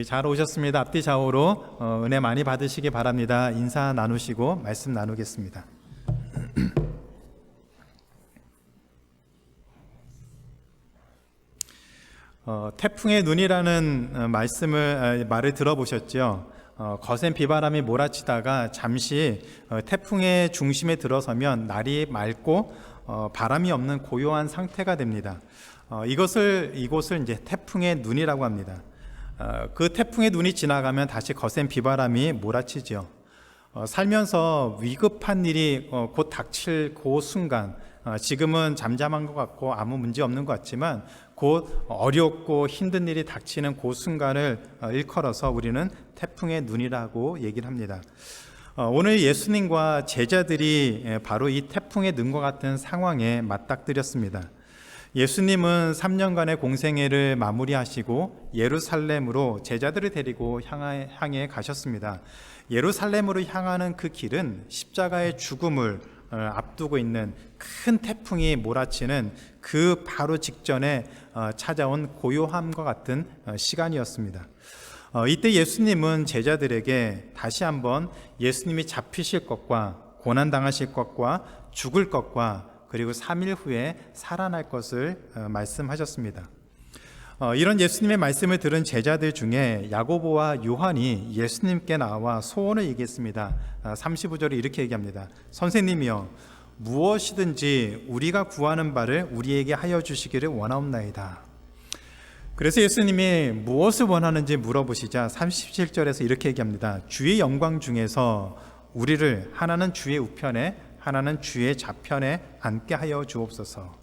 잘 오셨습니다. 앞뒤 좌우로 은혜 많이 받으시기 바랍니다. 인사 나누시고 말씀 나누겠습니다. 태풍의 눈이라는 말을 들어보셨죠? 거센 비바람이 몰아치다가 잠시 태풍의 중심에 들어서면 날이 맑고 바람이 없는 고요한 상태가 됩니다. 이곳을 이제 태풍의 눈이라고 합니다. 그 태풍의 눈이 지나가면 다시 거센 비바람이 몰아치죠. 살면서 위급한 일이 곧 닥칠 그 순간, 지금은 잠잠한 것 같고 아무 문제 없는 것 같지만 곧 어렵고 힘든 일이 닥치는 그 순간을 일컬어서 우리는 태풍의 눈이라고 얘기를 합니다. 오늘 예수님과 제자들이 바로 이 태풍의 눈과 같은 상황에 맞닥뜨렸습니다. 예수님은 3년간의 공생애를 마무리하시고 예루살렘으로 제자들을 데리고 향해 가셨습니다. 예루살렘으로 향하는 그 길은 십자가의 죽음을 앞두고 있는 큰 태풍이 몰아치는 그 바로 직전에 찾아온 고요함과 같은 시간이었습니다. 이때 예수님은 제자들에게 다시 한번 예수님이 잡히실 것과 고난당하실 것과 죽을 것과 그리고 3일 후에 살아날 것을 말씀하셨습니다. 이런 예수님의 말씀을 들은 제자들 중에 야고보와 요한이 예수님께 나와 소원을 얘기했습니다. 35절에 이렇게 얘기합니다. 선생님이여, 무엇이든지 우리가 구하는 바를 우리에게 하여 주시기를 원하옵나이다. 그래서 예수님이 무엇을 원하는지 물어보시자 37절에서 이렇게 얘기합니다. 주의 영광 중에서 우리를 하나는 주의 우편에 하나는 주의 좌편에 앉게 하여 주옵소서.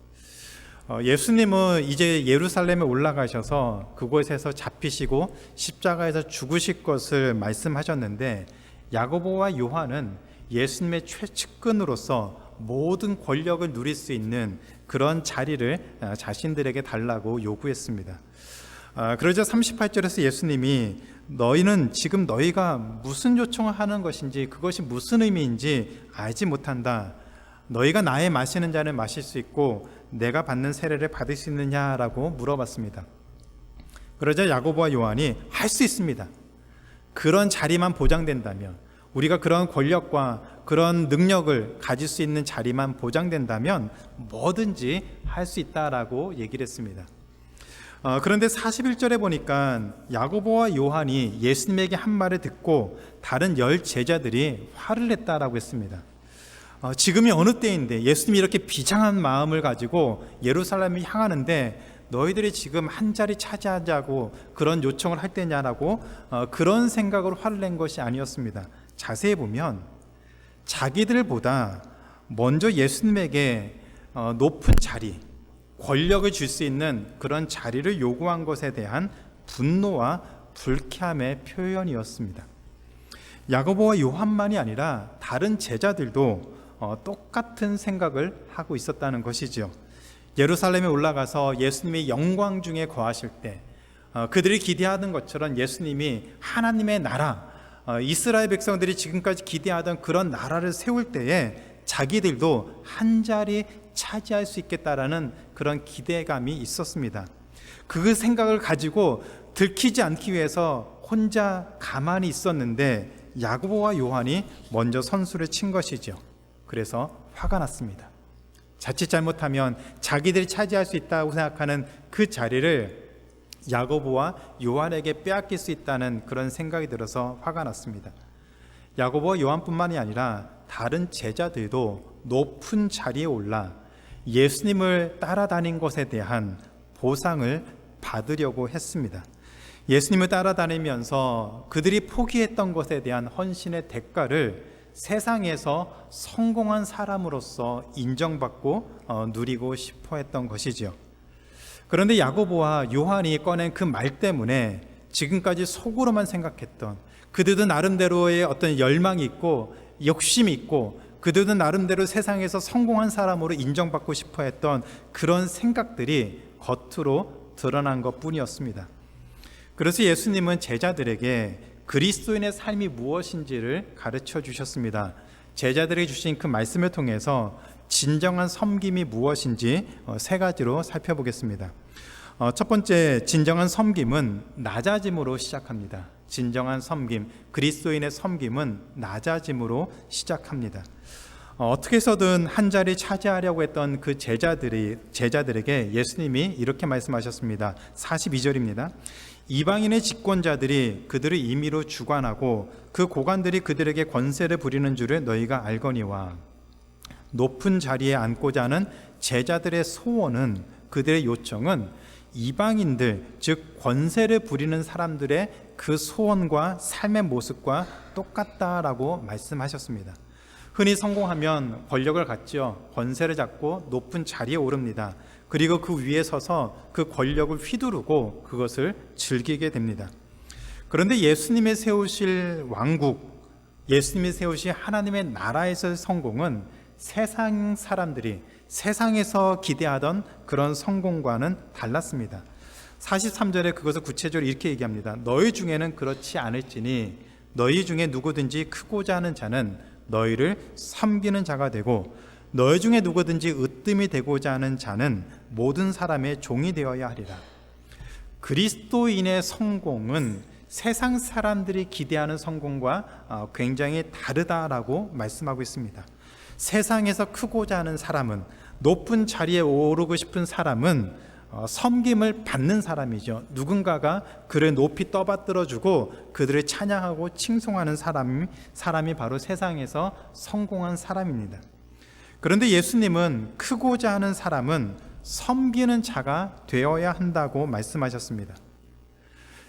예수님은 이제 예루살렘에 올라가셔서 그곳에서 잡히시고 십자가에서 죽으실 것을 말씀하셨는데, 야고보와 요한은 예수님의 최측근으로서 모든 권력을 누릴 수 있는 그런 자리를 자신들에게 달라고 요구했습니다. 그러자 38절에서 예수님이 너희는 지금 너희가 무슨 요청을 하는 것인지 그것이 무슨 의미인지 알지 못한다. 너희가 나의 마시는 잔을 마실 수 있고 내가 받는 세례를 받을 수 있느냐라고 물어봤습니다. 그러자 야고보와 요한이 할 수 있습니다. 그런 자리만 보장된다면, 우리가 그런 권력과 그런 능력을 가질 수 있는 자리만 보장된다면 뭐든지 할 수 있다라고 얘기를 했습니다. 그런데 41절에 보니까 야고보와 요한이 예수님에게 한 말을 듣고 다른 10 제자들이 화를 냈다라고 했습니다. 지금이 어느 때인데 예수님이 이렇게 비장한 마음을 가지고 예루살렘을 향하는데 너희들이 지금 한 자리 차지하자고 그런 요청을 할 때냐라고 그런 생각으로 화를 낸 것이 아니었습니다. 자세히 보면 자기들보다 먼저 예수님에게 높은 자리, 권력을 줄 수 있는 그런 자리를 요구한 것에 대한 분노와 불쾌함의 표현이었습니다. 야고보와 요한만이 아니라 다른 제자들도 똑같은 생각을 하고 있었다는 것이죠. 예루살렘에 올라가서 예수님이 영광 중에 거하실 때 그들이 기대하던 것처럼 예수님이 하나님의 나라, 이스라엘 백성들이 지금까지 기대하던 그런 나라를 세울 때에 자기들도 한 자리 차지할 수 있겠다라는 그런 기대감이 있었습니다. 그 생각을 가지고 들키지 않기 위해서 혼자 가만히 있었는데 야고보와 요한이 먼저 선수를 친 것이죠. 그래서 화가 났습니다. 자칫 잘못하면 자기들이 차지할 수 있다고 생각하는 그 자리를 야고보와 요한에게 빼앗길 수 있다는 그런 생각이 들어서 화가 났습니다. 야고보와 요한뿐만이 아니라 다른 제자들도 높은 자리에 올라 예수님을 따라다닌 것에 대한 보상을 받으려고 했습니다. 예수님을 따라다니면서 그들이 포기했던 것에 대한 헌신의 대가를 세상에서 성공한 사람으로서 인정받고 누리고 싶어 했던 것이죠. 그런데 야고보와 요한이 꺼낸 그 말 때문에 지금까지 속으로만 생각했던, 그들도 나름대로의 어떤 열망이 있고 욕심이 있고 그들도 나름대로 세상에서 성공한 사람으로 인정받고 싶어 했던 그런 생각들이 겉으로 드러난 것뿐이었습니다. 그래서 예수님은 제자들에게 그리스도인의 삶이 무엇인지를 가르쳐 주셨습니다. 제자들에게 주신 그 말씀을 통해서 진정한 섬김이 무엇인지 3가지로 살펴보겠습니다. 첫 번째, 진정한 섬김은 낮아짐으로 시작합니다. 진정한 섬김, 그리스도인의 섬김은 낮아짐으로 시작합니다. 어떻게 해서든 한 자리 차지하려고 했던 그 제자들에게 예수님이 이렇게 말씀하셨습니다. 42절입니다. 이방인의 집권자들이 그들을 임의로 주관하고 그 고관들이 그들에게 권세를 부리는 줄을 너희가 알거니와, 높은 자리에 앉고자 하는 제자들의 소원은, 그들의 요청은 이방인들, 즉 권세를 부리는 사람들의 그 소원과 삶의 모습과 똑같다라고 말씀하셨습니다. 흔히 성공하면 권력을 갖죠. 권세를 잡고 높은 자리에 오릅니다. 그리고 그 위에 서서 그 권력을 휘두르고 그것을 즐기게 됩니다. 그런데 예수님의 세우실 왕국, 예수님이 세우실 하나님의 나라에서의 성공은 세상 사람들이 세상에서 기대하던 그런 성공과는 달랐습니다. 43절에 그것을 구체적으로 이렇게 얘기합니다. 너희 중에는 그렇지 않을지니 너희 중에 누구든지 크고자 하는 자는 너희를 섬기는 자가 되고, 너희 중에 누구든지 으뜸이 되고자 하는 자는 모든 사람의 종이 되어야 하리라. 그리스도인의 성공은 세상 사람들이 기대하는 성공과 굉장히 다르다라고 말씀하고 있습니다. 세상에서 크고자 하는 사람은, 높은 자리에 오르고 싶은 사람은 섬김을 받는 사람이죠. 누군가가 그를 높이 떠받들어주고 그들을 찬양하고 칭송하는 사람이 바로 세상에서 성공한 사람입니다. 그런데 예수님은 크고자 하는 사람은 섬기는 자가 되어야 한다고 말씀하셨습니다.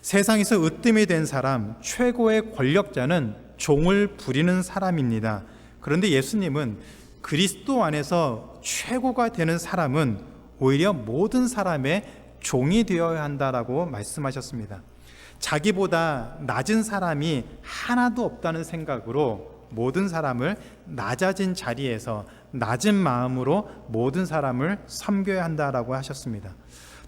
세상에서 으뜸이 된 사람, 최고의 권력자는 종을 부리는 사람입니다. 그런데 예수님은 그리스도 안에서 최고가 되는 사람은 오히려 모든 사람의 종이 되어야 한다라고 말씀하셨습니다. 자기보다 낮은 사람이 하나도 없다는 생각으로 모든 사람을 낮아진 자리에서 낮은 마음으로 모든 사람을 섬겨야 한다라고 하셨습니다.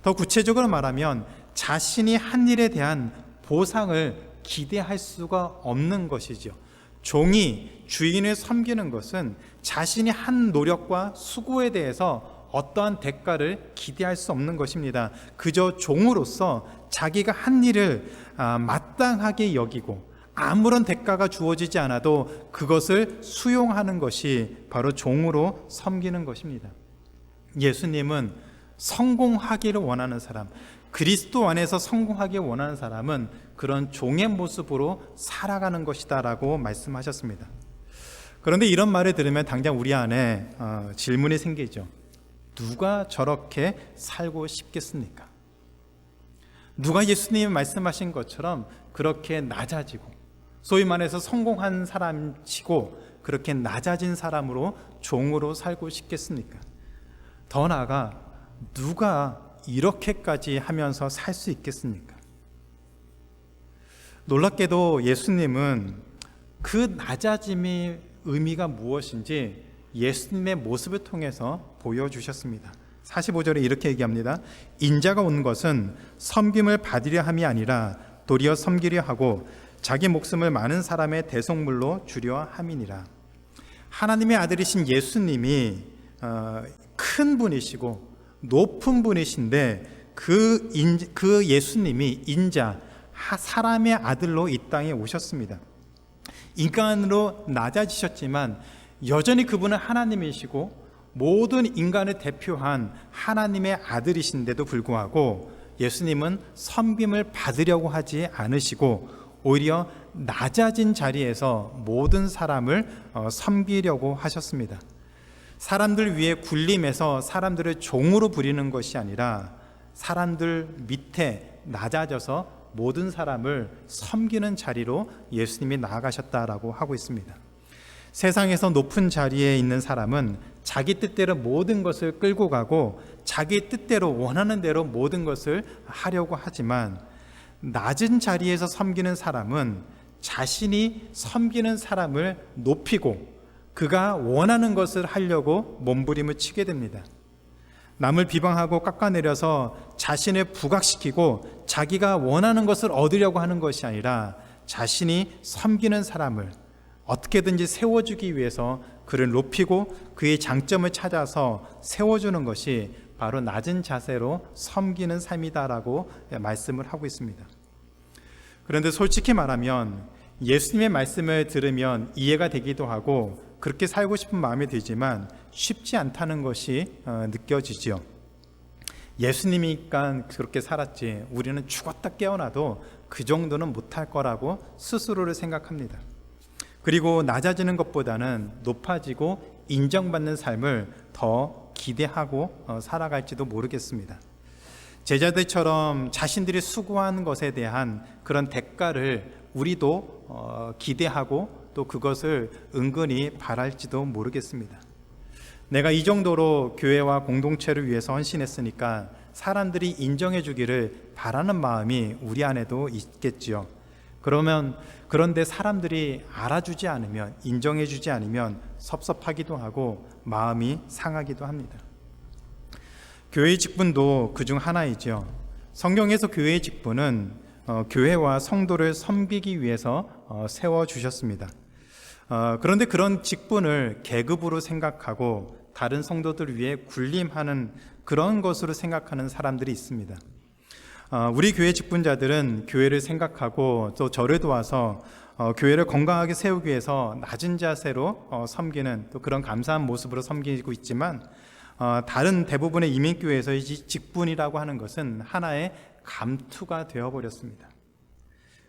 더 구체적으로 말하면 자신이 한 일에 대한 보상을 기대할 수가 없는 것이죠. 종이 주인을 섬기는 것은 자신이 한 노력과 수고에 대해서 어떠한 대가를 기대할 수 없는 것입니다. 그저 종으로서 자기가 한 일을 마땅하게 여기고 아무런 대가가 주어지지 않아도 그것을 수용하는 것이 바로 종으로 섬기는 것입니다. 예수님은 성공하기를 원하는 사람, 그리스도 안에서 성공하기 원하는 사람은 그런 종의 모습으로 살아가는 것이다라고 말씀하셨습니다. 그런데 이런 말을 들으면 당장 우리 안에 질문이 생기죠. 누가 저렇게 살고 싶겠습니까? 누가 예수님이 말씀하신 것처럼 그렇게 낮아지고, 소위 말해서 성공한 사람치고 그렇게 낮아진 사람으로 종으로 살고 싶겠습니까? 더 나아가 누가 이렇게까지 하면서 살 수 있겠습니까? 놀랍게도 예수님은 그 낮아짐의 의미가 무엇인지 예수님의 모습을 통해서 보여주셨습니다. 45절에 이렇게 얘기합니다. 인자가 온 것은 섬김을 받으려 함이 아니라 도리어 섬기려 하고 자기 목숨을 많은 사람의 대속물로 주려 함이니라. 하나님의 아들이신 예수님이 큰 분이시고 높은 분이신데 그 예수님이 인자, 사람의 아들로 이 땅에 오셨습니다. 인간으로 낮아지셨지만 여전히 그분은 하나님이시고 모든 인간을 대표한 하나님의 아들이신데도 불구하고 예수님은 섬김을 받으려고 하지 않으시고 오히려 낮아진 자리에서 모든 사람을 섬기려고 하셨습니다. 사람들 위에 군림해서 사람들을 종으로 부리는 것이 아니라 사람들 밑에 낮아져서 모든 사람을 섬기는 자리로 예수님이 나아가셨다라고 하고 있습니다. 세상에서 높은 자리에 있는 사람은 자기 뜻대로 모든 것을 끌고 가고 자기 뜻대로 원하는 대로 모든 것을 하려고 하지만, 낮은 자리에서 섬기는 사람은 자신이 섬기는 사람을 높이고 그가 원하는 것을 하려고 몸부림을 치게 됩니다. 남을 비방하고 깎아내려서 자신을 부각시키고 자기가 원하는 것을 얻으려고 하는 것이 아니라 자신이 섬기는 사람을 어떻게든지 세워주기 위해서 그를 높이고 그의 장점을 찾아서 세워주는 것이 바로 낮은 자세로 섬기는 삶이다라고 말씀을 하고 있습니다. 그런데 솔직히 말하면 예수님의 말씀을 들으면 이해가 되기도 하고 그렇게 살고 싶은 마음이 들지만 쉽지 않다는 것이 느껴지죠. 예수님이니까 그렇게 살았지 우리는 죽었다 깨어나도 그 정도는 못할 거라고 스스로를 생각합니다. 그리고 낮아지는 것보다는 높아지고 인정받는 삶을 더 기대하고 살아갈지도 모르겠습니다. 제자들처럼 자신들이 수고한 것에 대한 그런 대가를 우리도 기대하고 또 그것을 은근히 바랄지도 모르겠습니다. 내가 이 정도로 교회와 공동체를 위해서 헌신했으니까 사람들이 인정해 주기를 바라는 마음이 우리 안에도 있겠지요. 그런데 사람들이 알아주지 않으면, 인정해 주지 않으면 섭섭하기도 하고 마음이 상하기도 합니다. 교회의 직분도 그중 하나이죠. 성경에서 교회의 직분은 교회와 성도를 섬기기 위해서 세워주셨습니다. 그런데 그런 직분을 계급으로 생각하고 다른 성도들을 위해 군림하는 그런 것으로 생각하는 사람들이 있습니다. 우리 교회 직분자들은 교회를 생각하고 또 저를 도와서 교회를 건강하게 세우기 위해서 낮은 자세로 섬기는 또 그런 감사한 모습으로 섬기고 있지만 다른 대부분의 이민교회에서의 직분이라고 하는 것은 하나의 감투가 되어버렸습니다.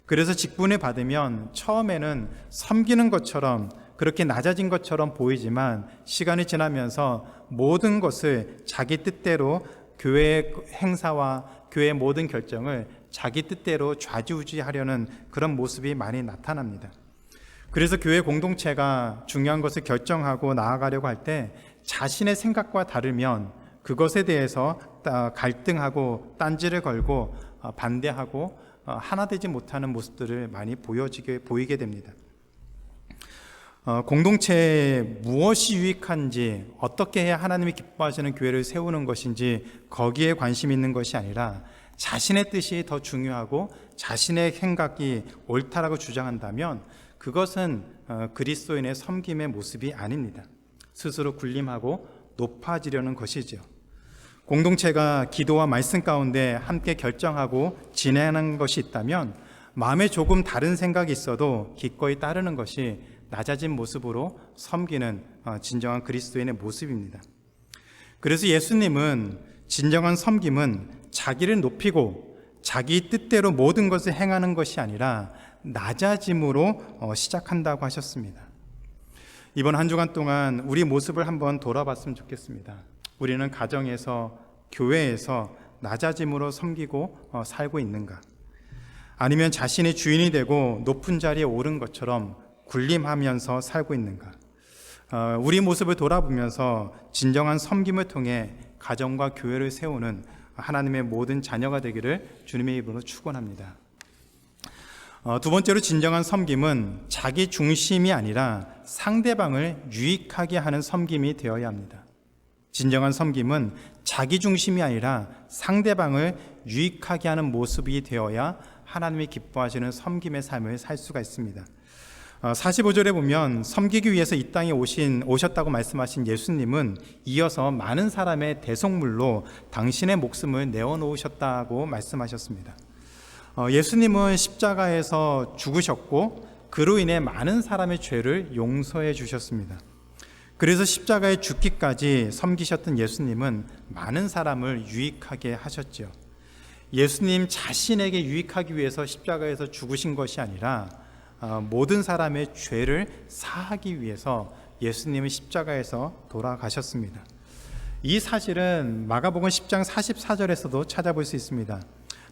그래서 직분을 받으면 처음에는 섬기는 것처럼 그렇게 낮아진 것처럼 보이지만 시간이 지나면서 모든 것을 자기 뜻대로 교회의 행사와 교회의 모든 결정을 자기 뜻대로 좌지우지하려는 그런 모습이 많이 나타납니다. 그래서 교회 공동체가 중요한 것을 결정하고 나아가려고 할 때 자신의 생각과 다르면 그것에 대해서 갈등하고 딴지를 걸고 반대하고 하나 되지 못하는 모습들을 많이 보이게 됩니다. 공동체에 무엇이 유익한지, 어떻게 해야 하나님이 기뻐하시는 교회를 세우는 것인지 거기에 관심 있는 것이 아니라 자신의 뜻이 더 중요하고 자신의 생각이 옳다라고 주장한다면 그것은 그리스도인의 섬김의 모습이 아닙니다. 스스로 군림하고 높아지려는 것이죠. 공동체가 기도와 말씀 가운데 함께 결정하고 진행하는 것이 있다면 마음에 조금 다른 생각이 있어도 기꺼이 따르는 것이 낮아진 모습으로 섬기는 진정한 그리스도인의 모습입니다. 그래서 예수님은 진정한 섬김은 자기를 높이고 자기 뜻대로 모든 것을 행하는 것이 아니라 낮아짐으로 시작한다고 하셨습니다. 이번 한 주간 동안 우리 모습을 한번 돌아봤으면 좋겠습니다. 우리는 가정에서, 교회에서 낮아짐으로 섬기고 살고 있는가? 아니면 자신의 주인이 되고 높은 자리에 오른 것처럼 군림하면서 살고 있는가? 우리 모습을 돌아보면서 진정한 섬김을 통해 가정과 교회를 세우는 하나님의 모든 자녀가 되기를 주님의 이름으로 축원합니다. 두 번째로 진정한 섬김은 자기 중심이 아니라 상대방을 유익하게 하는 섬김이 되어야 합니다. 진정한 섬김은 자기 중심이 아니라 상대방을 유익하게 하는 모습이 되어야 하나님이 기뻐하시는 섬김의 삶을 살 수가 있습니다. 45절에 보면 섬기기 위해서 이 땅에 오셨다고 말씀하신 예수님은 이어서 많은 사람의 대속물로 당신의 목숨을 내어놓으셨다고 말씀하셨습니다. 예수님은 십자가에서 죽으셨고 그로 인해 많은 사람의 죄를 용서해 주셨습니다. 그래서 십자가에 죽기까지 섬기셨던 예수님은 많은 사람을 유익하게 하셨죠. 예수님 자신에게 유익하기 위해서 십자가에서 죽으신 것이 아니라 모든 사람의 죄를 사하기 위해서 예수님은 십자가에서 돌아가셨습니다. 이 사실은 마가복음 10장 44절에서도 찾아볼 수 있습니다.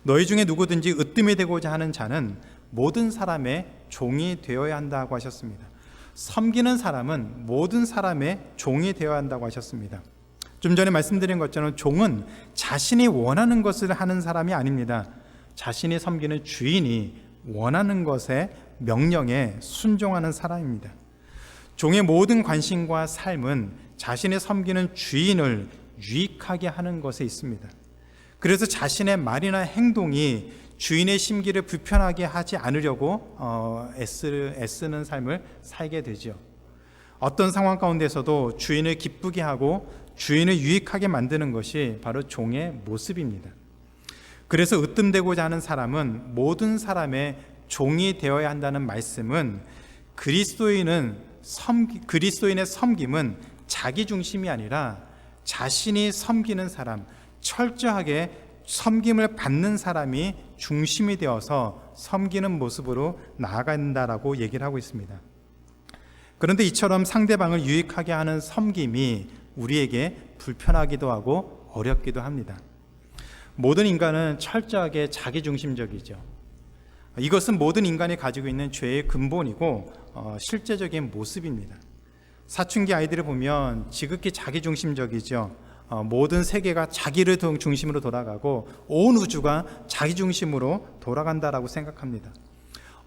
너희 중에 누구든지 으뜸이 되고자 하는 자는 모든 사람의 종이 되어야 한다고 하셨습니다. 섬기는 사람은 모든 사람의 종이 되어야 한다고 하셨습니다. 좀 전에 말씀드린 것처럼 종은 자신이 원하는 것을 하는 사람이 아닙니다. 자신이 섬기는 주인이 원하는 것에 명령에 순종하는 사람입니다. 종의 모든 관심과 삶은 자신의 섬기는 주인을 유익하게 하는 것에 있습니다. 그래서 자신의 말이나 행동이 주인의 심기를 불편하게 하지 않으려고 애쓰는 삶을 살게 되죠. 어떤 상황 가운데서도 주인을 기쁘게 하고 주인을 유익하게 만드는 것이 바로 종의 모습입니다. 그래서 으뜸되고자 하는 사람은 모든 사람의 종이 되어야 한다는 말씀은 그리스도인의 섬김은 자기 중심이 아니라 자신이 섬기는 사람, 철저하게 섬김을 받는 사람이 중심이 되어서 섬기는 모습으로 나아간다라고 얘기를 하고 있습니다. 그런데 이처럼 상대방을 유익하게 하는 섬김이 우리에게 불편하기도 하고 어렵기도 합니다. 모든 인간은 철저하게 자기중심적이죠. 이것은 모든 인간이 가지고 있는 죄의 근본이고 실제적인 모습입니다. 사춘기 아이들을 보면 지극히 자기중심적이죠. 모든 세계가 자기를 중심으로 돌아가고 온 우주가 자기 중심으로 돌아간다라고 생각합니다.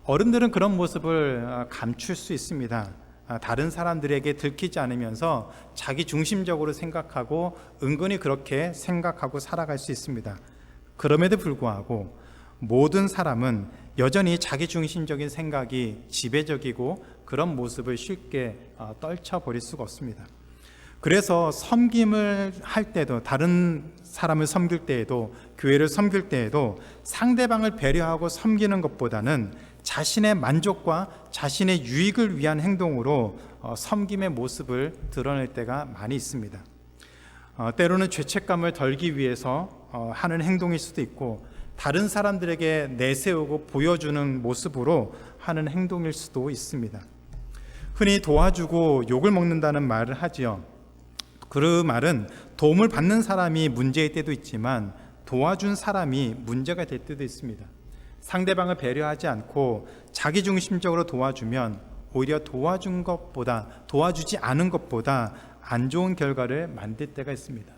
어른들은 그런 모습을 감출 수 있습니다. 다른 사람들에게 들키지 않으면서 자기 중심적으로 생각하고 은근히 그렇게 생각하고 살아갈 수 있습니다. 그럼에도 불구하고 모든 사람은 여전히 자기 중심적인 생각이 지배적이고 그런 모습을 쉽게 떨쳐버릴 수가 없습니다. 그래서 섬김을 할 때도, 다른 사람을 섬길 때에도, 교회를 섬길 때에도 상대방을 배려하고 섬기는 것보다는 자신의 만족과 자신의 유익을 위한 행동으로 섬김의 모습을 드러낼 때가 많이 있습니다. 때로는 죄책감을 덜기 위해서 하는 행동일 수도 있고, 다른 사람들에게 내세우고 보여주는 모습으로 하는 행동일 수도 있습니다. 흔히 도와주고 욕을 먹는다는 말을 하지요. 그 말은 도움을 받는 사람이 문제일 때도 있지만 도와준 사람이 문제가 될 때도 있습니다. 상대방을 배려하지 않고 자기중심적으로 도와주면 오히려 도와주지 않은 것보다 안 좋은 결과를 만들 때가 있습니다.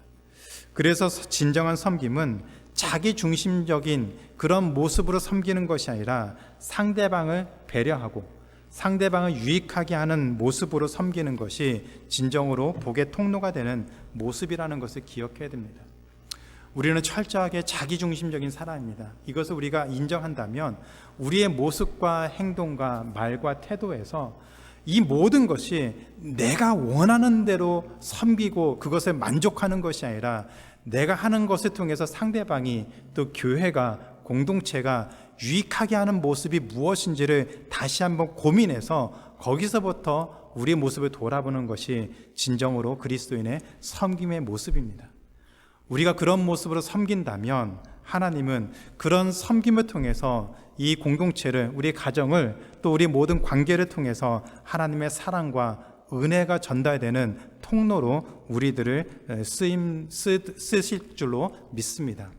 그래서 진정한 섬김은 자기중심적인 그런 모습으로 섬기는 것이 아니라 상대방을 배려하고 상대방을 유익하게 하는 모습으로 섬기는 것이 진정으로 복의 통로가 되는 모습이라는 것을 기억해야 됩니다. 우리는 철저하게 자기중심적인 사람입니다. 이것을 우리가 인정한다면 우리의 모습과 행동과 말과 태도에서 이 모든 것이 내가 원하는 대로 섬기고 그것에 만족하는 것이 아니라 내가 하는 것을 통해서 상대방이 또 교회가 공동체가 유익하게 하는 모습이 무엇인지를 다시 한번 고민해서 거기서부터 우리의 모습을 돌아보는 것이 진정으로 그리스도인의 섬김의 모습입니다. 우리가 그런 모습으로 섬긴다면 하나님은 그런 섬김을 통해서 이 공동체를, 우리 가정을, 또 우리 모든 관계를 통해서 하나님의 사랑과 은혜가 전달되는 통로로 우리들을 쓰실 줄로 믿습니다.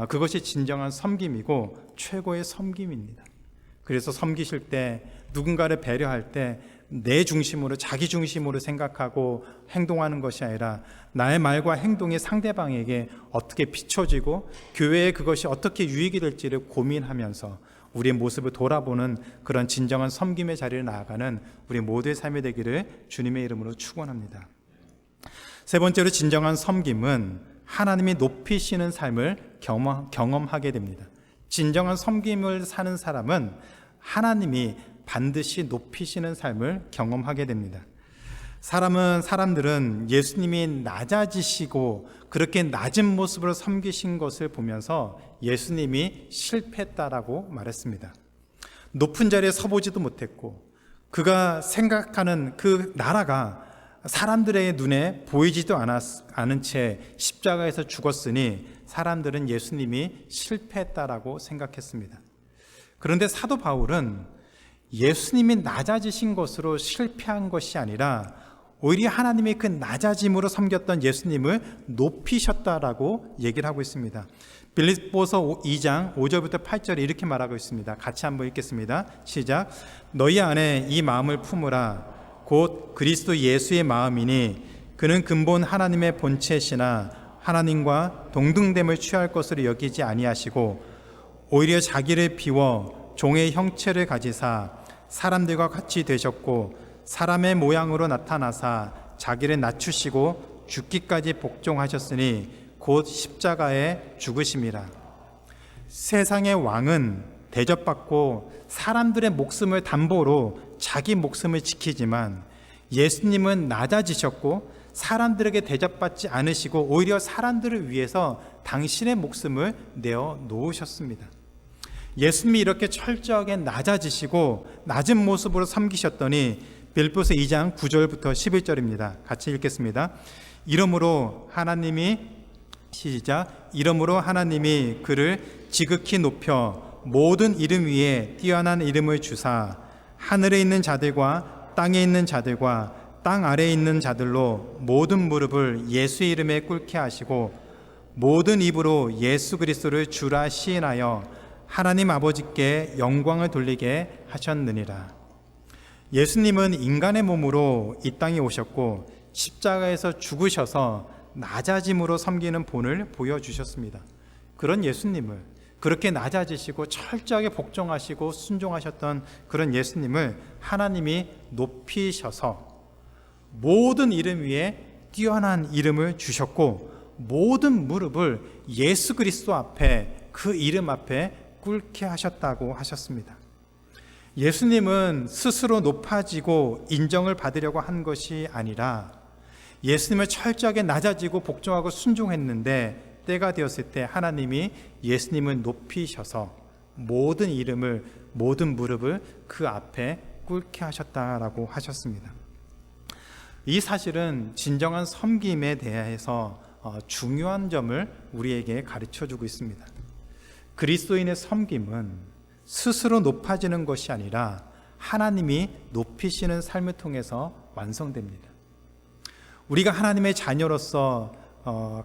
그것이 진정한 섬김이고 최고의 섬김입니다. 그래서 섬기실 때, 누군가를 배려할 때 내 중심으로, 자기 중심으로 생각하고 행동하는 것이 아니라 나의 말과 행동이 상대방에게 어떻게 비춰지고 교회에 그것이 어떻게 유익이 될지를 고민하면서 우리의 모습을 돌아보는 그런 진정한 섬김의 자리를 나아가는 우리 모두의 삶이 되기를 주님의 이름으로 축원합니다. 세 번째로, 진정한 섬김은 하나님이 높이시는 삶을 경험하게 됩니다. 진정한 섬김을 사는 사람은 하나님이 반드시 높이시는 삶을 경험하게 됩니다. 사람들은 예수님이 낮아지시고 그렇게 낮은 모습으로 섬기신 것을 보면서 예수님이 실패했다라고 말했습니다. 높은 자리에 서보지도 못했고 그가 생각하는 그 나라가 사람들의 눈에 보이지도 않은 채 십자가에서 죽었으니 사람들은 예수님이 실패했다라고 생각했습니다. 그런데 사도 바울은 예수님이 낮아지신 것으로 실패한 것이 아니라 오히려 하나님이 그 낮아짐으로 섬겼던 예수님을 높이셨다라고 얘기를 하고 있습니다. 빌립보서 2장 5절부터 8절에 이렇게 말하고 있습니다. 같이 한번 읽겠습니다. 시작. 너희 안에 이 마음을 품으라. 곧 그리스도 예수의 마음이니 그는 근본 하나님의 본체시나 하나님과 동등됨을 취할 것으로 여기지 아니하시고 오히려 자기를 비워 종의 형체를 가지사 사람들과 같이 되셨고 사람의 모양으로 나타나사 자기를 낮추시고 죽기까지 복종하셨으니 곧 십자가에 죽으심이라. 세상의 왕은 대접받고 사람들의 목숨을 담보로 자기 목숨을 지키지만 예수님은 낮아지셨고 사람들에게 대접받지 않으시고 오히려 사람들을 위해서 당신의 목숨을 내어 놓으셨습니다. 예수님이 이렇게 철저하게 낮아지시고 낮은 모습으로 섬기셨더니 빌립보서 2장 9절부터 11절입니다. 같이 읽겠습니다. 이러므로 하나님이 그를 지극히 높여 모든 이름 위에 뛰어난 이름을 주사 하늘에 있는 자들과 땅에 있는 자들과 땅 아래에 있는 자들로 모든 무릎을 예수의 이름에 꿇게 하시고 모든 입으로 예수 그리스도를 주라 시인하여 하나님 아버지께 영광을 돌리게 하셨느니라. 예수님은 인간의 몸으로 이 땅에 오셨고 십자가에서 죽으셔서 낮아짐으로 섬기는 본을 보여주셨습니다. 그런 예수님을, 그렇게 낮아지시고 철저하게 복종하시고 순종하셨던 그런 예수님을 하나님이 높이셔서 모든 이름 위에 뛰어난 이름을 주셨고 모든 무릎을 예수 그리스도 앞에, 그 이름 앞에 꿇게 하셨다고 하셨습니다. 예수님은 스스로 높아지고 인정을 받으려고 한 것이 아니라 예수님을 철저하게 낮아지고 복종하고 순종했는데 때가 되었을 때 하나님이 예수님을 높이셔서 모든 이름을, 모든 무릎을 그 앞에 꿇게 하셨다라고 하셨습니다. 이 사실은 진정한 섬김에 대해서 중요한 점을 우리에게 가르쳐주고 있습니다. 그리스도인의 섬김은 스스로 높아지는 것이 아니라 하나님이 높이시는 삶을 통해서 완성됩니다. 우리가 하나님의 자녀로서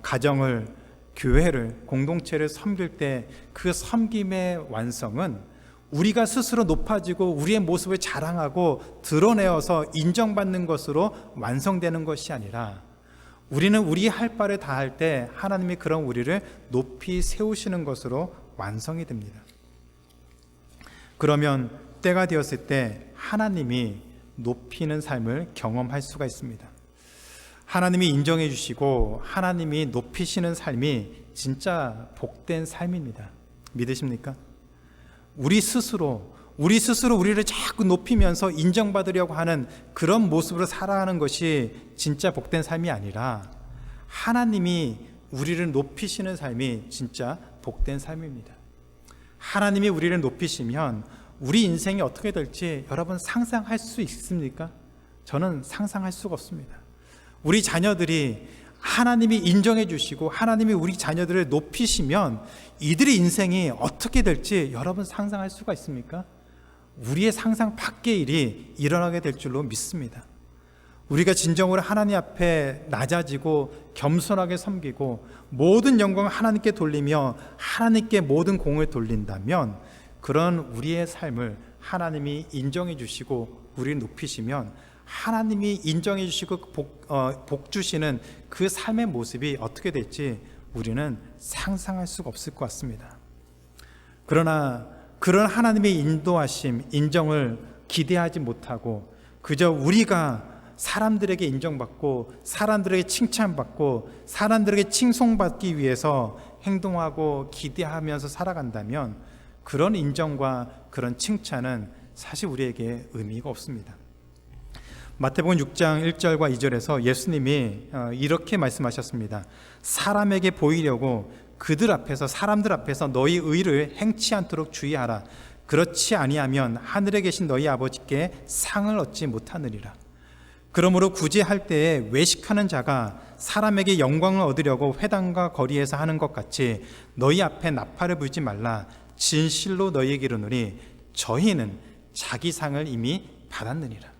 가정을, 교회를, 공동체를 섬길 때 그 섬김의 완성은 우리가 스스로 높아지고 우리의 모습을 자랑하고 드러내어서 인정받는 것으로 완성되는 것이 아니라 우리는 우리 할 바를 다할 때 하나님이 그런 우리를 높이 세우시는 것으로 완성이 됩니다. 그러면 때가 되었을 때 하나님이 높이는 삶을 경험할 수가 있습니다. 하나님이 인정해 주시고 하나님이 높이시는 삶이 진짜 복된 삶입니다. 믿으십니까? 우리 스스로 우리를 자꾸 높이면서 인정받으려고 하는 그런 모습으로 살아가는 것이 진짜 복된 삶이 아니라 하나님이 우리를 높이시는 삶이 진짜 복된 삶입니다. 하나님이 우리를 높이시면 우리 인생이 어떻게 될지 여러분 상상할 수 있습니까? 저는 상상할 수가 없습니다. 우리 자녀들이 하나님이 인정해 주시고 하나님이 우리 자녀들을 높이시면 이들의 인생이 어떻게 될지 여러분 상상할 수가 있습니까? 우리의 상상 밖의 일이 일어나게 될 줄로 믿습니다. 우리가 진정으로 하나님 앞에 낮아지고 겸손하게 섬기고 모든 영광을 하나님께 돌리며 하나님께 모든 공을 돌린다면 그런 우리의 삶을 하나님이 인정해 주시고 우리를 높이시면 하나님이 인정해 주시고 복 주시는 그 삶의 모습이 어떻게 될지 우리는 상상할 수가 없을 것 같습니다. 그러나 그런 하나님의 인도하심, 인정을 기대하지 못하고 그저 우리가 사람들에게 인정받고 사람들에게 칭찬받고 사람들에게 칭송받기 위해서 행동하고 기대하면서 살아간다면 그런 인정과 그런 칭찬은 사실 우리에게 의미가 없습니다. 마태복음 6장 1절과 2절에서 예수님이 이렇게 말씀하셨습니다. 사람에게 보이려고 그들 앞에서, 사람들 앞에서 너희 의를 행치 않도록 주의하라. 그렇지 아니하면 하늘에 계신 너희 아버지께 상을 얻지 못하느니라. 그러므로 굳이 할 때에 외식하는 자가 사람에게 영광을 얻으려고 회당과 거리에서 하는 것 같이 너희 앞에 나팔을 불지 말라. 진실로 너희에게 이르노니 저희는 자기 상을 이미 받았느니라.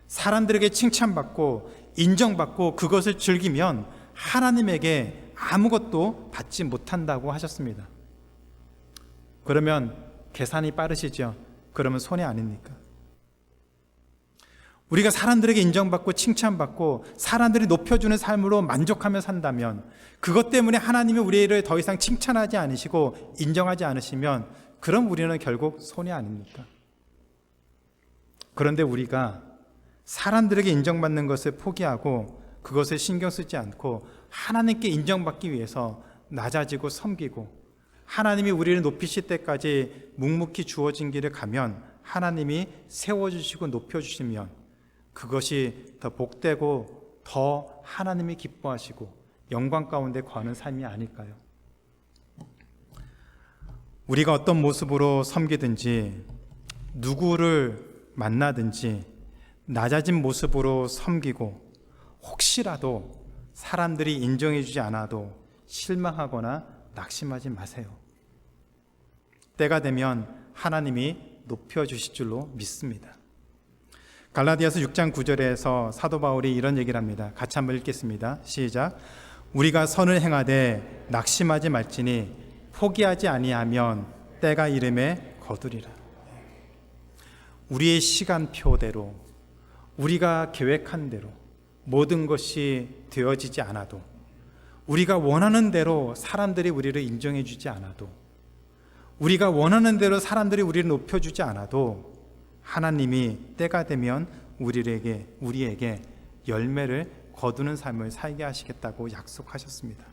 사람들에게 칭찬받고 인정받고 그것을 즐기면 하나님에게 아무것도 받지 못한다고 하셨습니다. 그러면 계산이 빠르시죠? 그러면 손해 아닙니까? 우리가 사람들에게 인정받고 칭찬받고 사람들이 높여주는 삶으로 만족하며 산다면 그것 때문에 하나님이 우리를 더 이상 칭찬하지 않으시고 인정하지 않으시면 그럼 우리는 결국 손해 아닙니까? 그런데 우리가 사람들에게 인정받는 것을 포기하고 그것을 신경 쓰지 않고 하나님께 인정받기 위해서 낮아지고 섬기고 하나님이 우리를 높이실 때까지 묵묵히 주어진 길을 가면 하나님이 세워주시고 높여주시면 그것이 더 복되고 더 하나님이 기뻐하시고 영광 가운데 거하는 삶이 아닐까요? 우리가 어떤 모습으로 섬기든지 누구를 만나든지 낮아진 모습으로 섬기고 혹시라도 사람들이 인정해 주지 않아도 실망하거나 낙심하지 마세요. 때가 되면 하나님이 높여주실 줄로 믿습니다. 갈라디아서 6장 9절에서 사도 바울이 이런 얘기를 합니다. 같이 한번 읽겠습니다. 시작. 우리가 선을 행하되 낙심하지 말지니 포기하지 아니하면 때가 이름에 거두리라. 우리의 시간표대로 우리가 계획한 대로 모든 것이 되어지지 않아도, 우리가 원하는 대로 사람들이 우리를 인정해 주지 않아도, 우리가 원하는 대로 사람들이 우리를 높여주지 않아도 하나님이 때가 되면 우리에게 열매를 거두는 삶을 살게 하시겠다고 약속하셨습니다.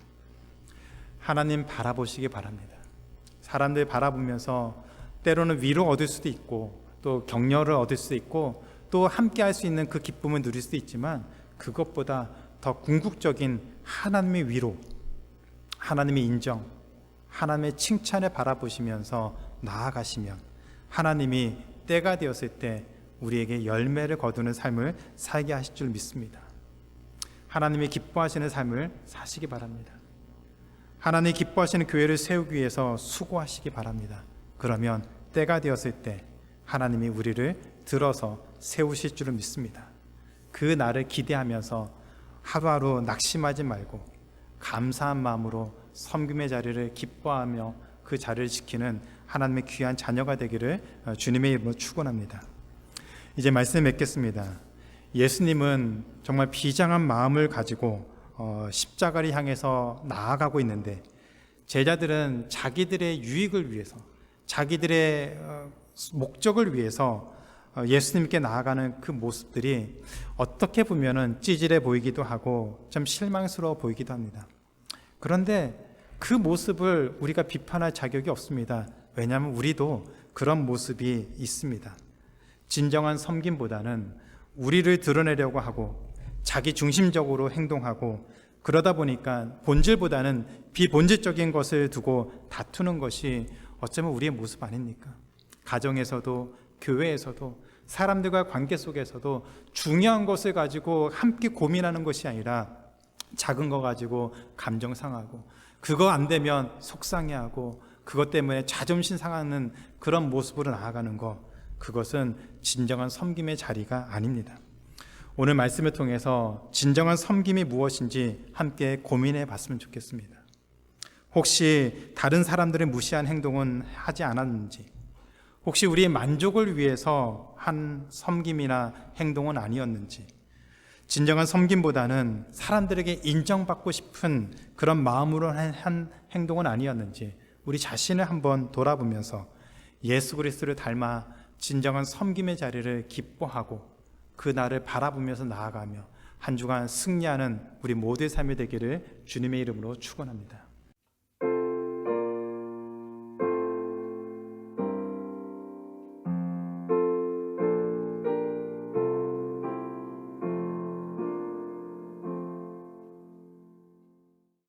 하나님 바라보시기 바랍니다. 사람들 바라보면서 때로는 위로 얻을 수도 있고 또 격려를 얻을 수도 있고 또 함께 할 수 있는 그 기쁨을 누릴 수도 있지만, 그것보다 더 궁극적인 하나님의 위로, 하나님의 인정, 하나님의 칭찬을 바라보시면서 나아가시면 하나님이 때가 되었을 때 우리에게 열매를 거두는 삶을 살게 하실 줄 믿습니다. 하나님이 기뻐하시는 삶을 사시기 바랍니다. 하나님이 기뻐하시는 교회를 세우기 위해서 수고하시기 바랍니다. 그러면 때가 되었을 때 하나님이 우리를 들어서 세우실 줄을 믿습니다. 그 날을 기대하면서 하루하루 낙심하지 말고 감사한 마음으로 섬김의 자리를 기뻐하며 그 자리를 지키는 하나님의 귀한 자녀가 되기를 주님의 이름으로 축원합니다. 이제 말씀 맺겠습니다. 예수님은 정말 비장한 마음을 가지고 십자가를 향해서 나아가고 있는데, 제자들은 자기들의 유익을 위해서, 자기들의 목적을 위해서 예수님께 나아가는 그 모습들이 어떻게 보면은 찌질해 보이기도 하고 좀 실망스러워 보이기도 합니다. 그런데 그 모습을 우리가 비판할 자격이 없습니다. 왜냐하면 우리도 그런 모습이 있습니다. 진정한 섬김보다는 우리를 드러내려고 하고 자기 중심적으로 행동하고, 그러다 보니까 본질보다는 비본질적인 것을 두고 다투는 것이 어쩌면 우리의 모습 아닙니까? 가정에서도 교회에서도 사람들과 관계 속에서도 중요한 것을 가지고 함께 고민하는 것이 아니라 작은 거 가지고 감정 상하고, 그거 안 되면 속상해하고, 그것 때문에 자존심 상하는 그런 모습으로 나아가는 것, 그것은 진정한 섬김의 자리가 아닙니다. 오늘 말씀을 통해서 진정한 섬김이 무엇인지 함께 고민해 봤으면 좋겠습니다. 혹시 다른 사람들을 무시한 행동은 하지 않았는지, 혹시 우리의 만족을 위해서 한 섬김이나 행동은 아니었는지, 진정한 섬김보다는 사람들에게 인정받고 싶은 그런 마음으로 한 행동은 아니었는지 우리 자신을 한번 돌아보면서 예수 그리스도를 닮아 진정한 섬김의 자리를 기뻐하고 그 날을 바라보면서 나아가며 한 주간 승리하는 우리 모두의 삶이 되기를 주님의 이름으로 축원합니다.